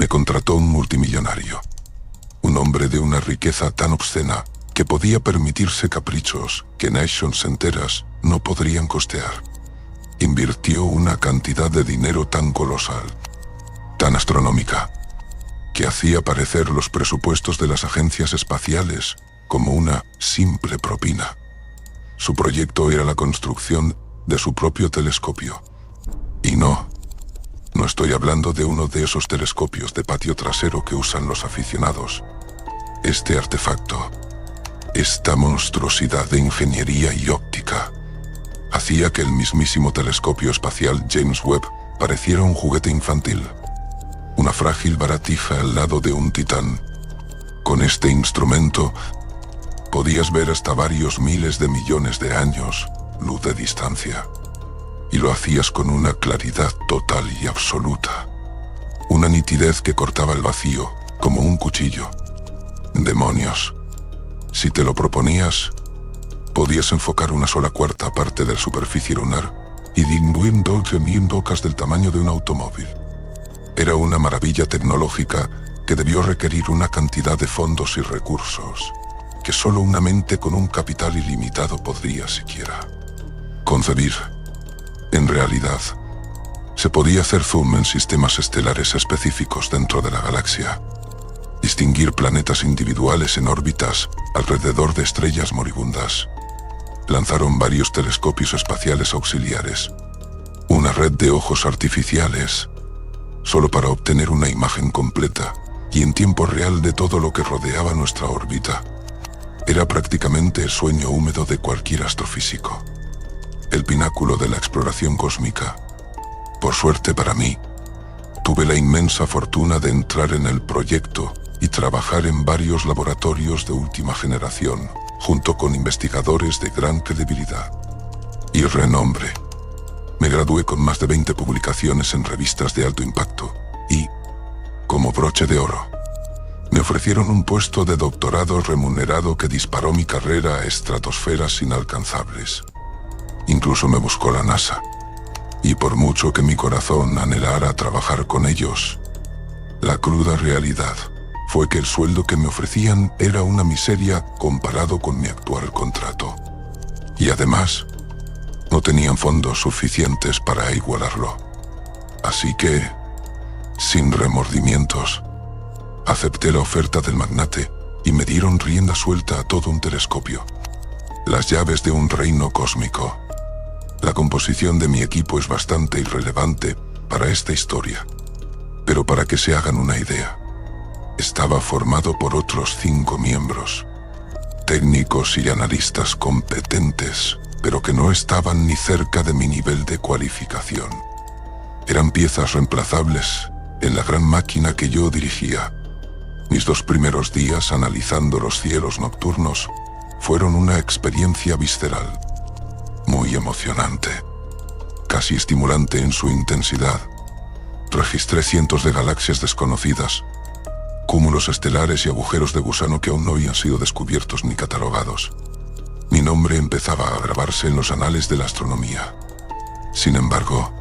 Me contrató un multimillonario. Un hombre de una riqueza tan obscena que podía permitirse caprichos que nations enteras no podrían costear. Invirtió una cantidad de dinero tan colosal, tan astronómica, que hacía parecer los presupuestos de las agencias espaciales como una simple propina. Su proyecto era la construcción de su propio telescopio. Y no estoy hablando de uno de esos telescopios de patio trasero que usan los aficionados. Este artefacto, esta monstruosidad de ingeniería y óptica, hacía que el mismísimo telescopio espacial James Webb pareciera un juguete infantil, una frágil baratija al lado de un titán. Con este instrumento podías ver hasta varios miles de millones de años luz de distancia. Y lo hacías con una claridad total y absoluta. Una nitidez que cortaba el vacío como un cuchillo. Demonios. Si te lo proponías, podías enfocar una sola cuarta parte de la superficie lunar y disminuir 12.000 bocas del tamaño de un automóvil. Era una maravilla tecnológica que debió requerir una cantidad de fondos y recursos que solo una mente con un capital ilimitado podría siquiera concebir. En realidad, se podía hacer zoom en sistemas estelares específicos dentro de la galaxia, distinguir planetas individuales en órbitas alrededor de estrellas moribundas. Lanzaron varios telescopios espaciales auxiliares, una red de ojos artificiales, solo para obtener una imagen completa y en tiempo real de todo lo que rodeaba nuestra órbita. Era prácticamente el sueño húmedo de cualquier astrofísico. El pináculo de la exploración cósmica. Por suerte para mí, tuve la inmensa fortuna de entrar en el proyecto y trabajar en varios laboratorios de última generación, junto con investigadores de gran credibilidad y renombre. Me gradué con más de 20 publicaciones en revistas de alto impacto y, como broche de oro, me ofrecieron un puesto de doctorado remunerado que disparó mi carrera a estratosferas inalcanzables. Incluso me buscó la NASA, y por mucho que mi corazón anhelara trabajar con ellos, la cruda realidad fue que el sueldo que me ofrecían era una miseria comparado con mi actual contrato. Y además, no tenían fondos suficientes para igualarlo. Así que, sin remordimientos, acepté la oferta del magnate y me dieron rienda suelta a todo un telescopio. Las llaves de un reino cósmico. La composición de mi equipo es bastante irrelevante para esta historia, pero para que se hagan una idea, estaba formado por otros 5 miembros, técnicos y analistas competentes, pero que no estaban ni cerca de mi nivel de cualificación. Eran piezas reemplazables en la gran máquina que yo dirigía. Mis 2 primeros días analizando los cielos nocturnos fueron una experiencia visceral, muy emocionante, casi estimulante en su intensidad. Registré cientos de galaxias desconocidas, cúmulos estelares y agujeros de gusano que aún no habían sido descubiertos ni catalogados. Mi nombre empezaba a grabarse en los anales de la astronomía. Sin embargo,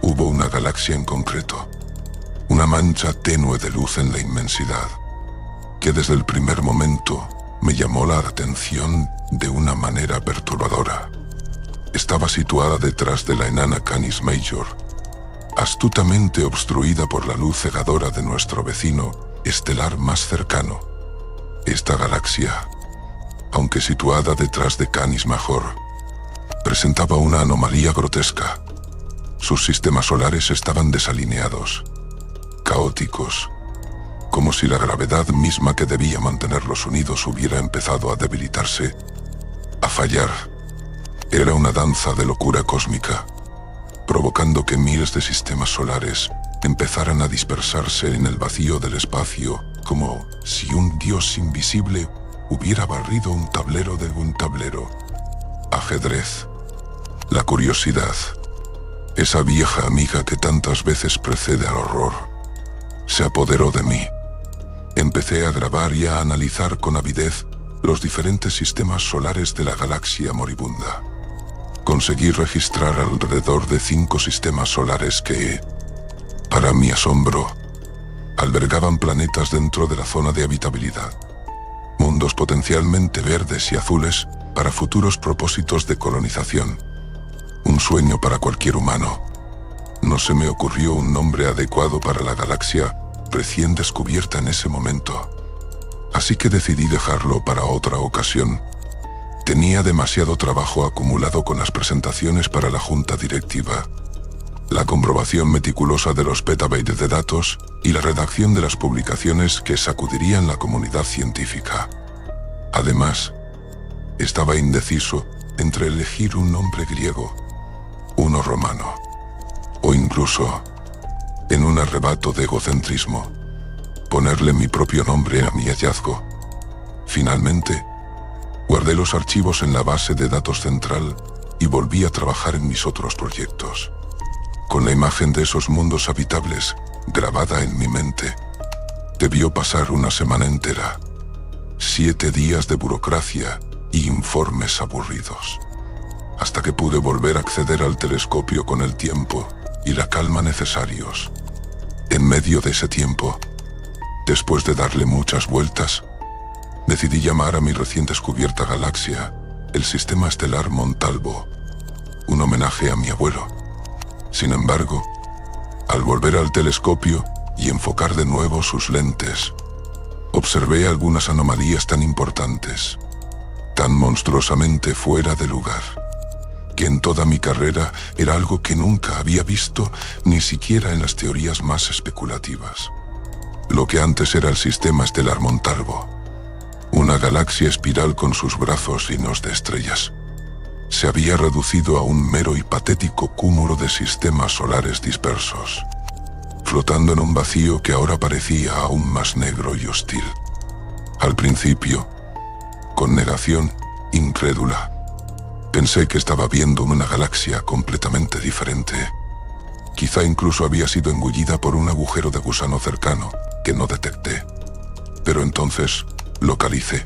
hubo una galaxia en concreto, una mancha tenue de luz en la inmensidad, que desde el primer momento me llamó la atención de una manera perturbadora. Estaba situada detrás de la enana Canis Major, astutamente obstruida por la luz cegadora de nuestro vecino estelar más cercano. Esta galaxia, aunque situada detrás de Canis Major, presentaba una anomalía grotesca. Sus sistemas solares estaban desalineados, caóticos, como si la gravedad misma que debía mantenerlos unidos hubiera empezado a debilitarse, a fallar. Era una danza de locura cósmica, provocando que miles de sistemas solares empezaran a dispersarse en el vacío del espacio, como si un dios invisible hubiera barrido un tablero de un tablero. Ajedrez. La curiosidad, esa vieja amiga que tantas veces precede al horror, se apoderó de mí. Empecé a grabar y a analizar con avidez los diferentes sistemas solares de la galaxia moribunda. Conseguí registrar alrededor de 5 sistemas solares que, para mi asombro, al albergaban planetas dentro de la zona de habitabilidad. Mundos potencialmente verdes y azules para futuros propósitos de colonización. Un sueño para cualquier humano. No se me ocurrió un nombre adecuado para la galaxia recién descubierta en ese momento. Así que decidí dejarlo para otra ocasión. Tenía demasiado trabajo acumulado con las presentaciones para la junta directiva, la comprobación meticulosa de los petabytes de datos y la redacción de las publicaciones que sacudirían la comunidad científica. Además, estaba indeciso entre elegir un nombre griego, uno romano, o incluso, en un arrebato de egocentrismo, ponerle mi propio nombre a mi hallazgo. Finalmente, guardé los archivos en la base de datos central y volví a trabajar en mis otros proyectos. Con la imagen de esos mundos habitables grabada en mi mente, debió pasar una semana entera, 7 días de burocracia y informes aburridos, hasta que pude volver a acceder al telescopio con el tiempo y la calma necesarios. En medio de ese tiempo, después de darle muchas vueltas, decidí llamar a mi recién descubierta galaxia el Sistema Estelar Montalvo, un homenaje a mi abuelo. Sin embargo, al volver al telescopio y enfocar de nuevo sus lentes, observé algunas anomalías tan importantes, tan monstruosamente fuera de lugar, que en toda mi carrera era algo que nunca había visto ni siquiera en las teorías más especulativas. Lo que antes era el Sistema Estelar Montalvo, una galaxia espiral con sus brazos llenos de estrellas, se había reducido a un mero y patético cúmulo de sistemas solares dispersos, flotando en un vacío que ahora parecía aún más negro y hostil. Al principio, con negación incrédula, pensé que estaba viendo una galaxia completamente diferente. Quizá incluso había sido engullida por un agujero de gusano cercano que no detecté. Pero entonces localicé,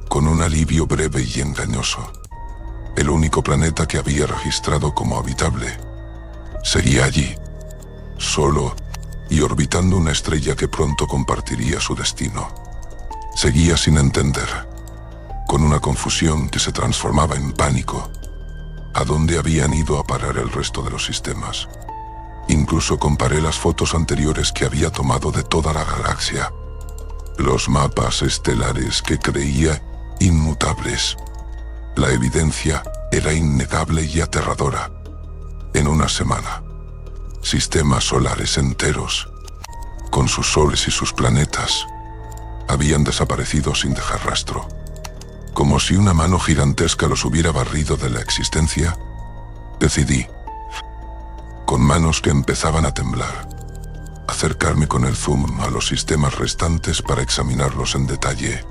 con un alivio breve y engañoso, el único planeta que había registrado como habitable. Seguía allí, solo y orbitando una estrella que pronto compartiría su destino. Seguía sin entender, con una confusión que se transformaba en pánico, a dónde habían ido a parar el resto de los sistemas. Incluso comparé las fotos anteriores que había tomado de toda la galaxia, los mapas estelares que creía inmutables. La evidencia era innegable y aterradora. En una semana, sistemas solares enteros, con sus soles y sus planetas, habían desaparecido sin dejar rastro. Como si una mano gigantesca los hubiera barrido de la existencia, decidí, con manos que empezaban a temblar, acercarme con el zoom a los sistemas restantes para examinarlos en detalle.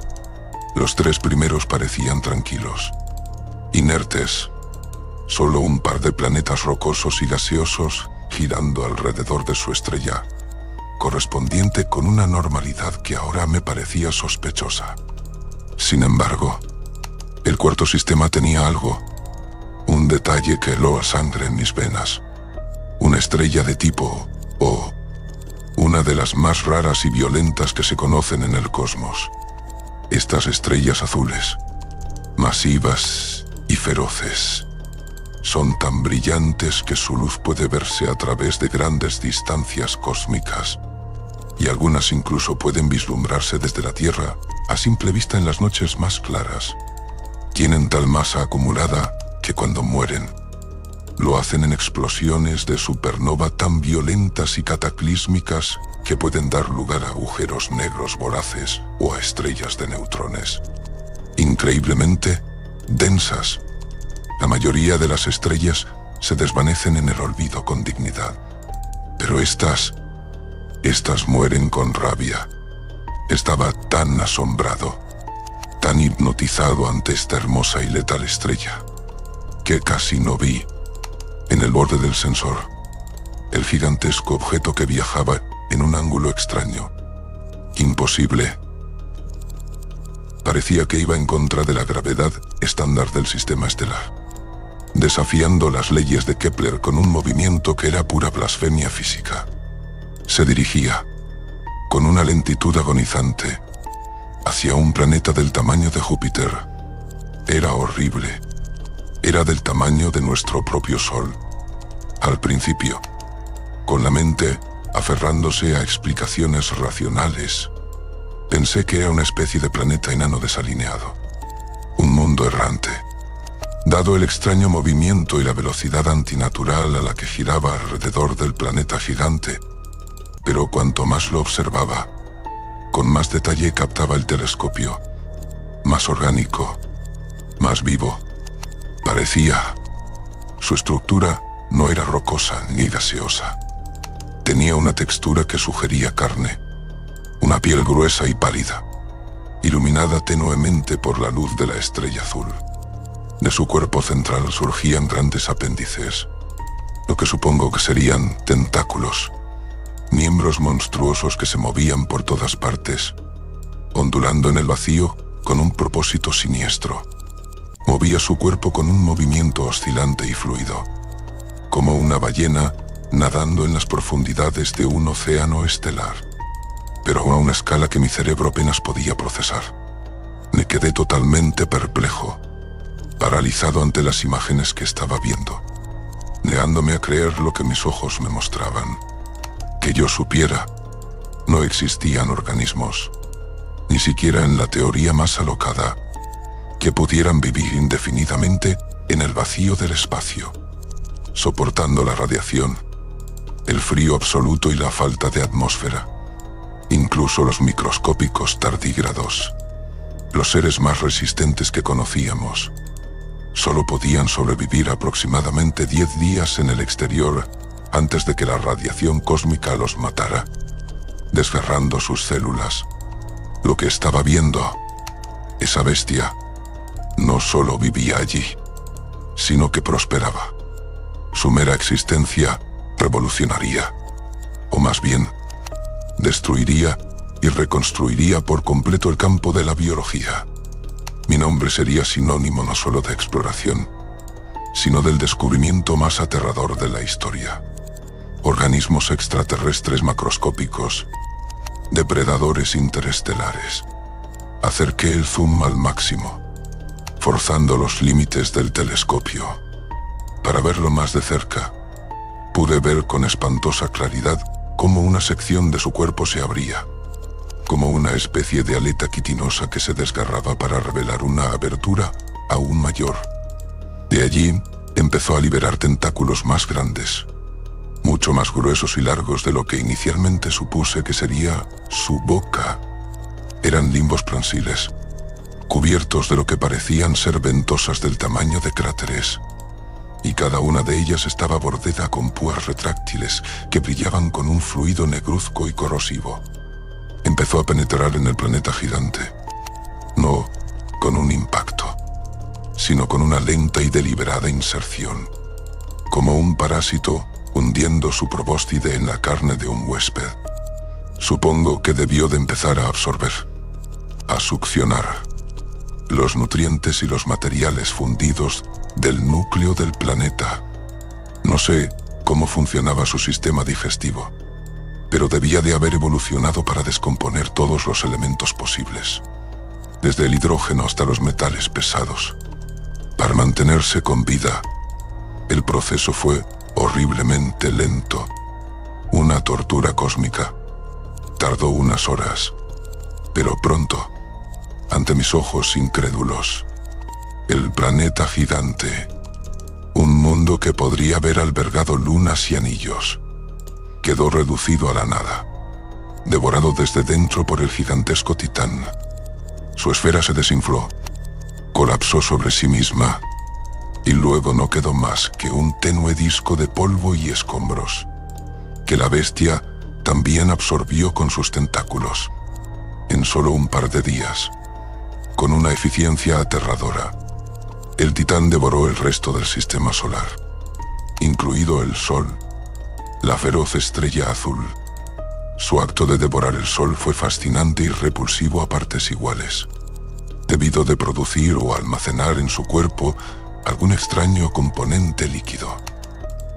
Los 3 primeros parecían tranquilos, inertes, solo un par de planetas rocosos y gaseosos girando alrededor de su estrella, correspondiente con una normalidad que ahora me parecía sospechosa. Sin embargo, el cuarto sistema tenía algo, un detalle que heló a sangre en mis venas. Una estrella de tipo O, una de las más raras y violentas que se conocen en el cosmos. Estas estrellas azules, masivas y feroces, son tan brillantes que su luz puede verse a través de grandes distancias cósmicas, y algunas incluso pueden vislumbrarse desde la Tierra a simple vista en las noches más claras. Tienen tal masa acumulada que cuando mueren, lo hacen en explosiones de supernova tan violentas y cataclísmicas que pueden dar lugar a agujeros negros voraces o a estrellas de neutrones. Increíblemente densas, la mayoría de las estrellas se desvanecen en el olvido con dignidad. Pero estas mueren con rabia. Estaba tan asombrado, tan hipnotizado ante esta hermosa y letal estrella, que casi no vi, en el borde del sensor, el gigantesco objeto que viajaba en un ángulo extraño, imposible. Parecía que iba en contra de la gravedad estándar del sistema estelar, desafiando las leyes de Kepler con un movimiento que era pura blasfemia física. Se dirigía, con una lentitud agonizante, hacia un planeta del tamaño de Júpiter. Era horrible. Era del tamaño de nuestro propio Sol. Al principio, con la mente aferrándose a explicaciones racionales, pensé que era una especie de planeta enano desalineado. Un mundo errante. Dado el extraño movimiento y la velocidad antinatural a la que giraba alrededor del planeta gigante, pero cuanto más lo observaba, con más detalle captaba el telescopio. Más orgánico, más vivo. Parecía. Su estructura no era rocosa ni gaseosa. Tenía una textura que sugería carne, una piel gruesa y pálida, iluminada tenuemente por la luz de la estrella azul. De su cuerpo central surgían grandes apéndices, lo que supongo que serían tentáculos, miembros monstruosos que se movían por todas partes, ondulando en el vacío con un propósito siniestro. Movía su cuerpo con un movimiento oscilante y fluido, como una ballena nadando en las profundidades de un océano estelar, pero a una escala que mi cerebro apenas podía procesar. Me quedé totalmente perplejo, paralizado ante las imágenes que estaba viendo, negándome a creer lo que mis ojos me mostraban. Que yo supiera, no existían organismos, ni siquiera en la teoría más alocada, que pudieran vivir indefinidamente en el vacío del espacio, soportando la radiación, el frío absoluto y la falta de atmósfera. Incluso los microscópicos tardígrados, los seres más resistentes que conocíamos, solo podían sobrevivir aproximadamente 10 días en el exterior antes de que la radiación cósmica los matara, desgarrando sus células. Lo que estaba viendo, esa bestia, no solo vivía allí, sino que prosperaba. Su mera existencia revolucionaría, o más bien, destruiría y reconstruiría por completo el campo de la biología. Mi nombre sería sinónimo no solo de exploración, sino del descubrimiento más aterrador de la historia. Organismos extraterrestres macroscópicos, depredadores interestelares. Acerqué el zoom al máximo, forzando los límites del telescopio. Para verlo más de cerca, pude ver con espantosa claridad cómo una sección de su cuerpo se abría, como una especie de aleta quitinosa que se desgarraba para revelar una abertura aún mayor. De allí empezó a liberar tentáculos más grandes, mucho más gruesos y largos de lo que inicialmente supuse que sería su boca. Eran limbos prensiles, cubiertos de lo que parecían ser ventosas del tamaño de cráteres, y cada una de ellas estaba bordada con púas retráctiles que brillaban con un fluido negruzco y corrosivo. Empezó a penetrar en el planeta gigante, no con un impacto, sino con una lenta y deliberada inserción, como un parásito hundiendo su probóscide en la carne de un huésped. Supongo que debió de empezar a absorber, a succionar, los nutrientes y los materiales fundidos del núcleo del planeta. No sé cómo funcionaba su sistema digestivo, pero debía de haber evolucionado para descomponer todos los elementos posibles, desde el hidrógeno hasta los metales pesados. Para mantenerse con vida, el proceso fue horriblemente lento, una tortura cósmica. Tardó unas horas, pero pronto, ante mis ojos incrédulos, el planeta gigante, un mundo que podría haber albergado lunas y anillos, quedó reducido a la nada, devorado desde dentro por el gigantesco Titán. Su esfera se desinfló, colapsó sobre sí misma, y luego no quedó más que un tenue disco de polvo y escombros, que la bestia también absorbió con sus tentáculos. En solo un par de días, con una eficiencia aterradora, el Titán devoró el resto del sistema solar, incluido el Sol, la feroz estrella azul. Su acto de devorar el Sol fue fascinante y repulsivo a partes iguales, debido de producir o almacenar en su cuerpo algún extraño componente líquido,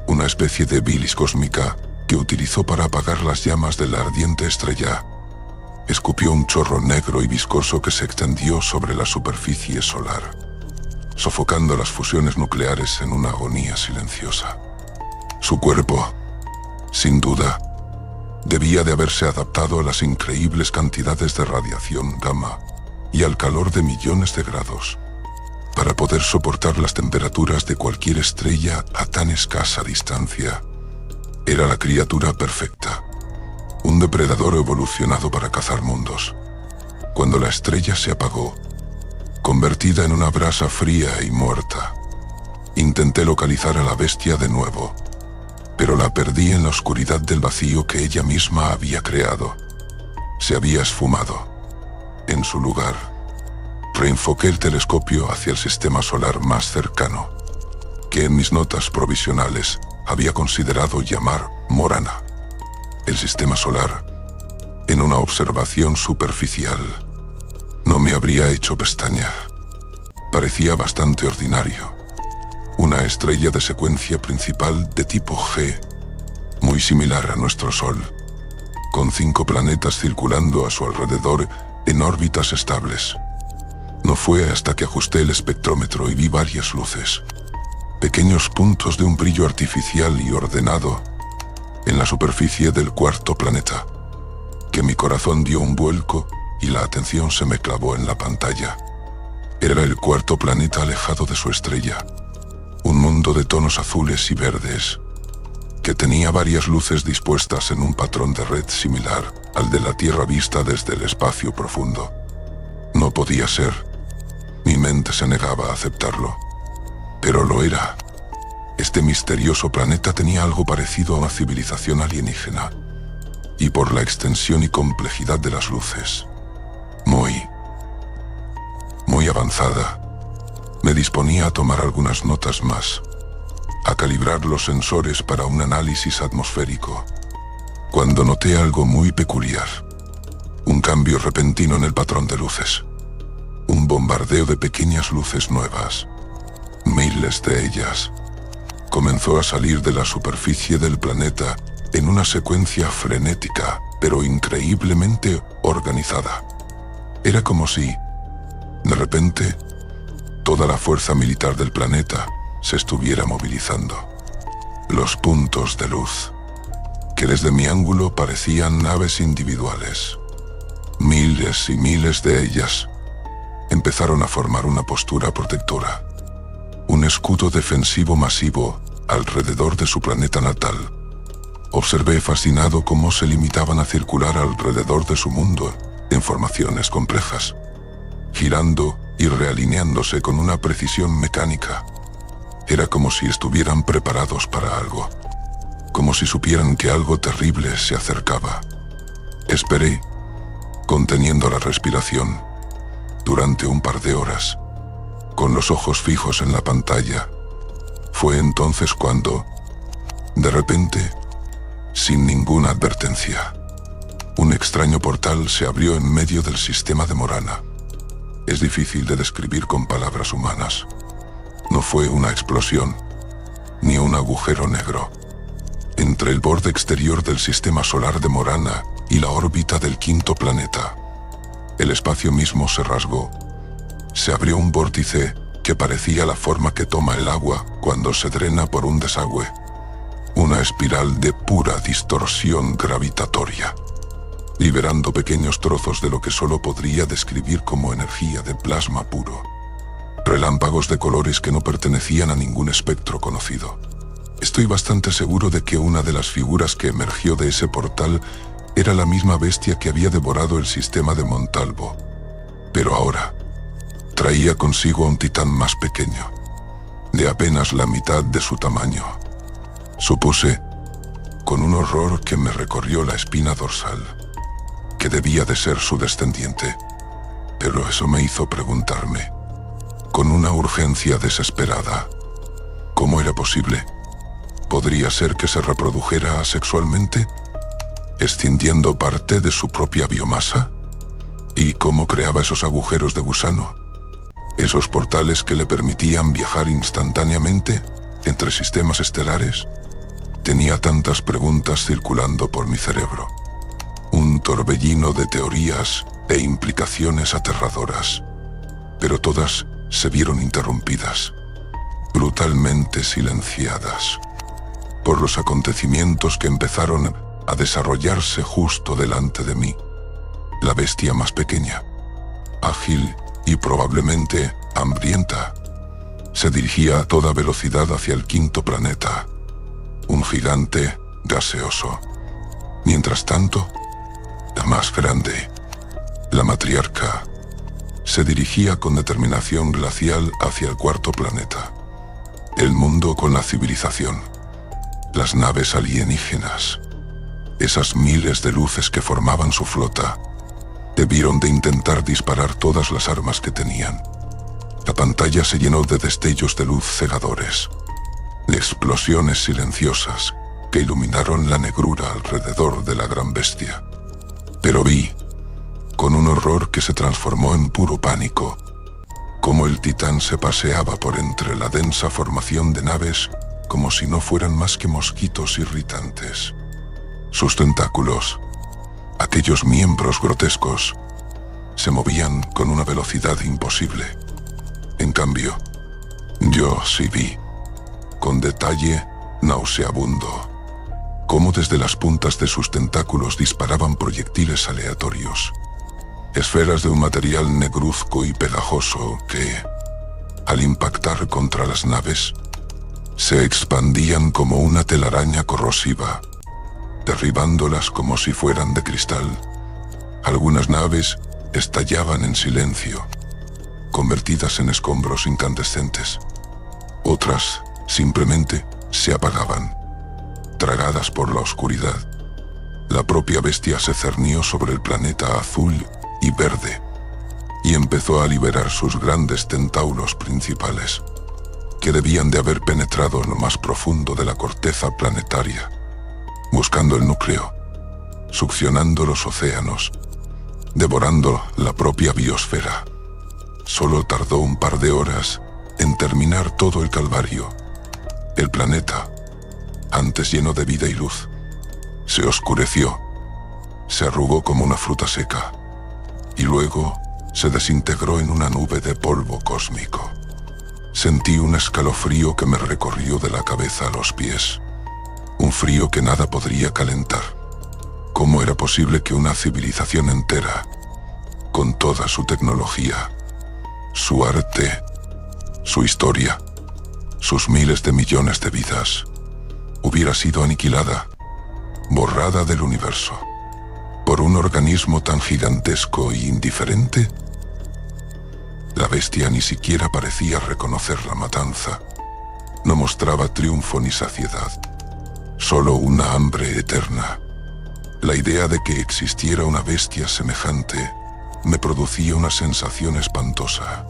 una especie de bilis cósmica que utilizó para apagar las llamas de la ardiente estrella escupió un chorro negro y viscoso que se extendió sobre la superficie solar, sofocando las fusiones nucleares en una agonía silenciosa. Su cuerpo, sin duda, debía de haberse adaptado a las increíbles cantidades de radiación gamma y al calor de millones de grados, para poder soportar las temperaturas de cualquier estrella a tan escasa distancia. Era la criatura perfecta, un depredador evolucionado para cazar mundos. Cuando la estrella se apagó, convertida en una brasa fría y muerta, intenté localizar a la bestia de nuevo, pero la perdí en la oscuridad del vacío que ella misma había creado. Se había esfumado. En su lugar, reenfoqué el telescopio hacia el sistema solar más cercano, que en mis notas provisionales había considerado llamar Morana. El sistema solar, en una observación superficial, no me habría hecho pestañear. Parecía bastante ordinario. Una estrella de secuencia principal de tipo G, muy similar a nuestro Sol, con 5 planetas circulando a su alrededor en órbitas estables. No fue hasta que ajusté el espectrómetro y vi varias luces, pequeños puntos de un brillo artificial y ordenado, en la superficie del cuarto planeta, que mi corazón dio un vuelco y la atención se me clavó en la pantalla. Era el cuarto planeta alejado de su estrella, un mundo de tonos azules y verdes, que tenía varias luces dispuestas en un patrón de red similar al de la Tierra vista desde el espacio profundo. No podía ser. Mi mente se negaba a aceptarlo. Pero lo era. Este misterioso planeta tenía algo parecido a una civilización alienígena, y por la extensión y complejidad de las luces, muy avanzada. Me disponía a tomar algunas notas más, a calibrar los sensores para un análisis atmosférico, cuando noté algo muy peculiar. Un cambio repentino en el patrón de luces. Un bombardeo de pequeñas luces nuevas, miles de ellas, comenzó a salir de la superficie del planeta en una secuencia frenética, pero increíblemente organizada. Era como si, de repente, toda la fuerza militar del planeta se estuviera movilizando. Los puntos de luz, que desde mi ángulo parecían naves individuales, miles y miles de ellas, empezaron a formar una postura protectora, un escudo defensivo masivo alrededor de su planeta natal. Observé fascinado cómo se limitaban a circular alrededor de su mundo en formaciones complejas, girando y realineándose con una precisión mecánica. Era como si estuvieran preparados para algo, como si supieran que algo terrible se acercaba. Esperé, conteniendo la respiración, durante un par de horas, con los ojos fijos en la pantalla. Fue entonces cuando, de repente, sin ninguna advertencia, un extraño portal se abrió en medio del sistema de Morana. Es difícil de describir con palabras humanas. No fue una explosión, ni un agujero negro. Entre el borde exterior del sistema solar de Morana y la órbita del quinto planeta, el espacio mismo se rasgó. Se abrió un vórtice que parecía la forma que toma el agua cuando se drena por un desagüe. Una espiral de pura distorsión gravitatoria, liberando pequeños trozos de lo que solo podría describir como energía de plasma puro. Relámpagos de colores que no pertenecían a ningún espectro conocido. Estoy bastante seguro de que una de las figuras que emergió de ese portal era la misma bestia que había devorado el sistema de Montalvo. Pero ahora, traía consigo a un titán más pequeño, de apenas la mitad de su tamaño. Supuse, con un horror que me recorrió la espina dorsal, que debía de ser su descendiente. Pero eso me hizo preguntarme, con una urgencia desesperada, ¿cómo era posible? ¿Podría ser que se reprodujera asexualmente, escindiendo parte de su propia biomasa? ¿Y cómo creaba esos agujeros de gusano? Esos portales que le permitían viajar instantáneamente entre sistemas estelares. Tenía tantas preguntas circulando por mi cerebro. Un torbellino de teorías e implicaciones aterradoras. Pero todas se vieron interrumpidas, brutalmente silenciadas, por los acontecimientos que empezaron a desarrollarse justo delante de mí. La bestia más pequeña, ágil y probablemente hambrienta, se dirigía a toda velocidad hacia el quinto planeta, un gigante gaseoso. Mientras tanto, la más grande, la matriarca, se dirigía con determinación glacial hacia el cuarto planeta. El mundo con la civilización, las naves alienígenas, esas miles de luces que formaban su flota, debieron de intentar disparar todas las armas que tenían. La pantalla se llenó de destellos de luz cegadores, de explosiones silenciosas que iluminaron la negrura alrededor de la gran bestia. Pero vi, con un horror que se transformó en puro pánico, cómo el titán se paseaba por entre la densa formación de naves como si no fueran más que mosquitos irritantes. Sus tentáculos, aquellos miembros grotescos, se movían con una velocidad imposible. En cambio, yo sí vi, con detalle nauseabundo, cómo desde las puntas de sus tentáculos disparaban proyectiles aleatorios, esferas de un material negruzco y pegajoso que, al impactar contra las naves, se expandían como una telaraña corrosiva, derribándolas como si fueran de cristal. Algunas naves estallaban en silencio, convertidas en escombros incandescentes. Otras simplemente se apagaban, tragadas por la oscuridad. La propia bestia se cernió sobre el planeta azul y verde y empezó a liberar sus grandes centauros principales, que debían de haber penetrado en lo más profundo de la corteza planetaria, buscando el núcleo, succionando los océanos, devorando la propia biosfera. Solo tardó un par de horas en terminar todo el calvario. El planeta, antes lleno de vida y luz, se oscureció, se arrugó como una fruta seca, y luego se desintegró en una nube de polvo cósmico. Sentí un escalofrío que me recorrió de la cabeza a los pies, un frío que nada podría calentar. ¿Cómo era posible que una civilización entera, con toda su tecnología, su arte, su historia, sus miles de millones de vidas, hubiera sido aniquilada, borrada del universo, por un organismo tan gigantesco e indiferente? La bestia ni siquiera parecía reconocer la matanza. No mostraba triunfo ni saciedad, solo una hambre eterna. La idea de que existiera una bestia semejante me producía una sensación espantosa,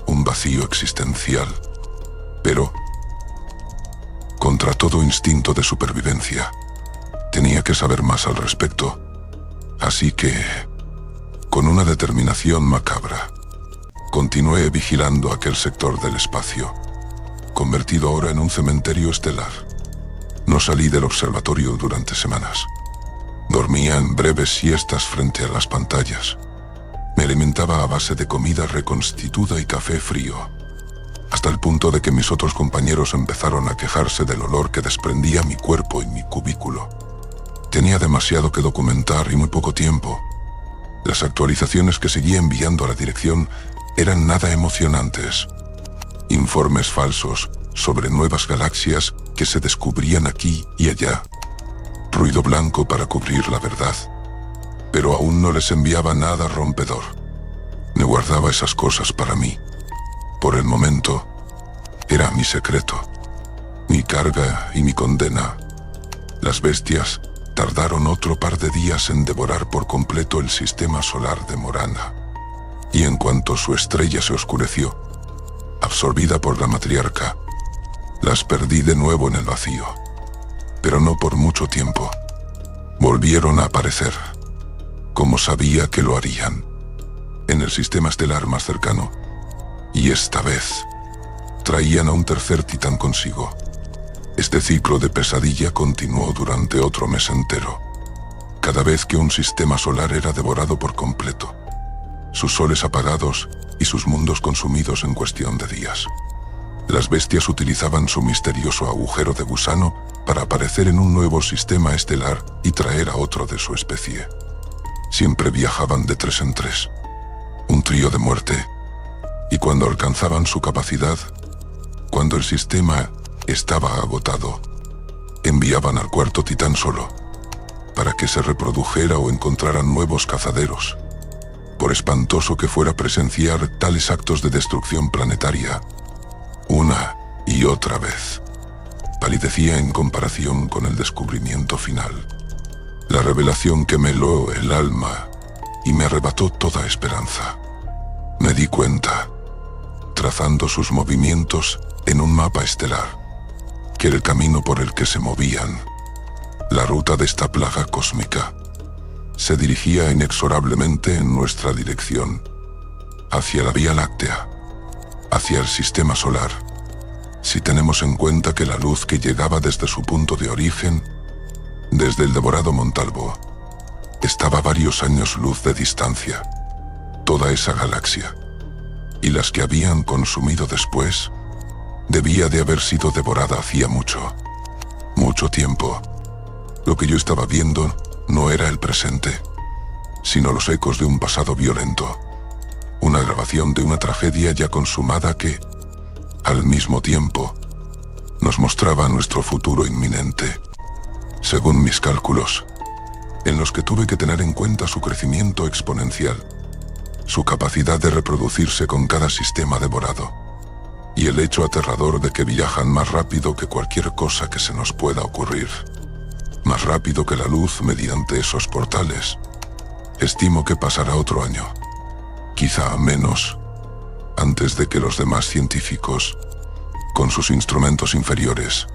un vacío existencial. Pero, contra todo instinto de supervivencia, tenía que saber más al respecto. Así que, con una determinación macabra, continué vigilando aquel sector del espacio, convertido ahora en un cementerio estelar. No salí del observatorio durante semanas. Dormía en breves siestas frente a las pantallas. Me alimentaba a base de comida reconstituida y café frío, hasta el punto de que mis otros compañeros empezaron a quejarse del olor que desprendía mi cuerpo y mi cubículo. Tenía demasiado que documentar y muy poco tiempo. Las actualizaciones que seguía enviando a la dirección eran nada emocionantes. Informes falsos sobre nuevas galaxias que se descubrían aquí y allá. Ruido blanco para cubrir la verdad. Pero aún no les enviaba nada rompedor. Me guardaba esas cosas para mí. Por el momento, era mi secreto, mi carga y mi condena. Las bestias tardaron otro par de días en devorar por completo el sistema solar de Morana. Y en cuanto su estrella se oscureció, absorbida por la matriarca, las perdí de nuevo en el vacío. Pero no por mucho tiempo. Volvieron a aparecer, como sabía que lo harían, en el sistema estelar más cercano, y esta vez traían a un tercer titán consigo. Este ciclo de pesadilla continuó durante otro mes entero. cada vez que un sistema solar era devorado por completo, sus soles apagados y sus mundos consumidos en cuestión de días. Las bestias utilizaban su misterioso agujero de gusano para aparecer en un nuevo sistema estelar y traer a otro de su especie. Siempre viajaban de 3 en 3, un trío de muerte, y cuando alcanzaban su capacidad, cuando el sistema estaba agotado, enviaban al cuarto titán solo, para que se reprodujera o encontraran nuevos cazaderos. Por espantoso que fuera presenciar tales actos de destrucción planetaria, una y otra vez, palidecía en comparación con el descubrimiento final. La revelación que me heló el alma y me arrebató toda esperanza. Me di cuenta, trazando sus movimientos en un mapa estelar, que el camino por el que se movían, la ruta de esta plaga cósmica, se dirigía inexorablemente en nuestra dirección, hacia la Vía Láctea, hacia el sistema solar, si tenemos en cuenta que la luz que llegaba desde su punto de origen, desde el devorado Montalvo, estaba a varios años luz de distancia. Toda esa galaxia, y las que habían consumido después, debía de haber sido devorada hacía mucho tiempo. Lo que yo estaba viendo no era el presente, sino los ecos de un pasado violento, una grabación de una tragedia ya consumada que, al mismo tiempo, nos mostraba nuestro futuro inminente. Según mis cálculos, en los que tuve que tener en cuenta su crecimiento exponencial, su capacidad de reproducirse con cada sistema devorado, y el hecho aterrador de que viajan más rápido que cualquier cosa que se nos pueda ocurrir, más rápido que la luz mediante esos portales. Estimo que pasará otro año, quizá menos, antes de que los demás científicos, con sus instrumentos inferiores,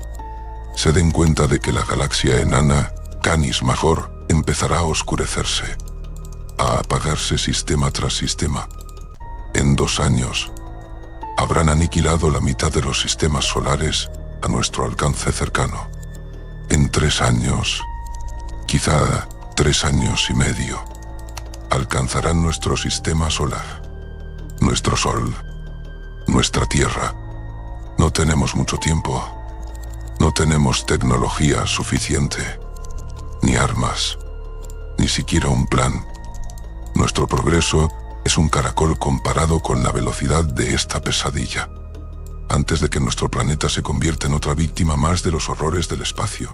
se den cuenta de que la galaxia enana Canis Major empezará a oscurecerse, a apagarse sistema tras sistema. En 2 años, habrán aniquilado la mitad de los sistemas solares a nuestro alcance cercano. En 3 años, quizá 3 años y medio, alcanzarán nuestro sistema solar, nuestro Sol, nuestra Tierra. No tenemos mucho tiempo, no tenemos tecnología suficiente, ni armas, ni siquiera un plan. Nuestro progreso es un caracol comparado con la velocidad de esta pesadilla, antes de que nuestro planeta se convierta en otra víctima más de los horrores del espacio,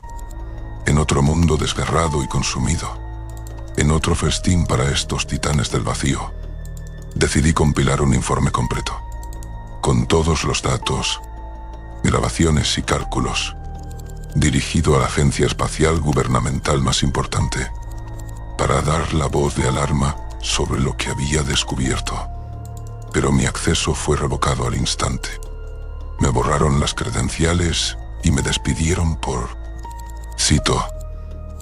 en otro mundo desgarrado y consumido, en otro festín para estos titanes del vacío. Decidí compilar un informe completo, con todos los datos, grabaciones y cálculos, dirigido a la agencia espacial gubernamental más importante, para dar la voz de alarma sobre lo que había descubierto. Pero mi acceso fue revocado al instante. Me borraron las credenciales y me despidieron por, cito,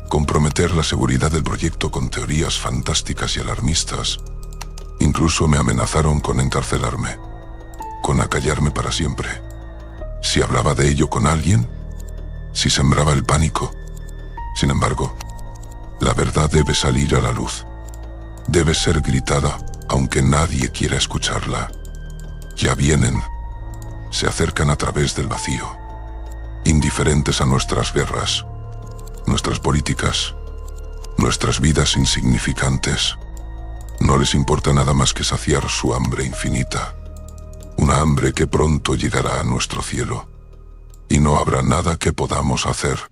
comprometer la seguridad del proyecto con teorías fantásticas y alarmistas. Incluso me amenazaron con encarcelarme, con acallarme para siempre. Si hablaba de ello con alguien, si sembraba el pánico. Sin embargo, la verdad debe salir a la luz. Debe ser gritada, aunque nadie quiera escucharla. Ya vienen. Se acercan a través del vacío, indiferentes a nuestras guerras, nuestras políticas, nuestras vidas insignificantes. No les importa nada más que saciar su hambre infinita, una hambre que pronto llegará a nuestro cielo, y no habrá nada que podamos hacer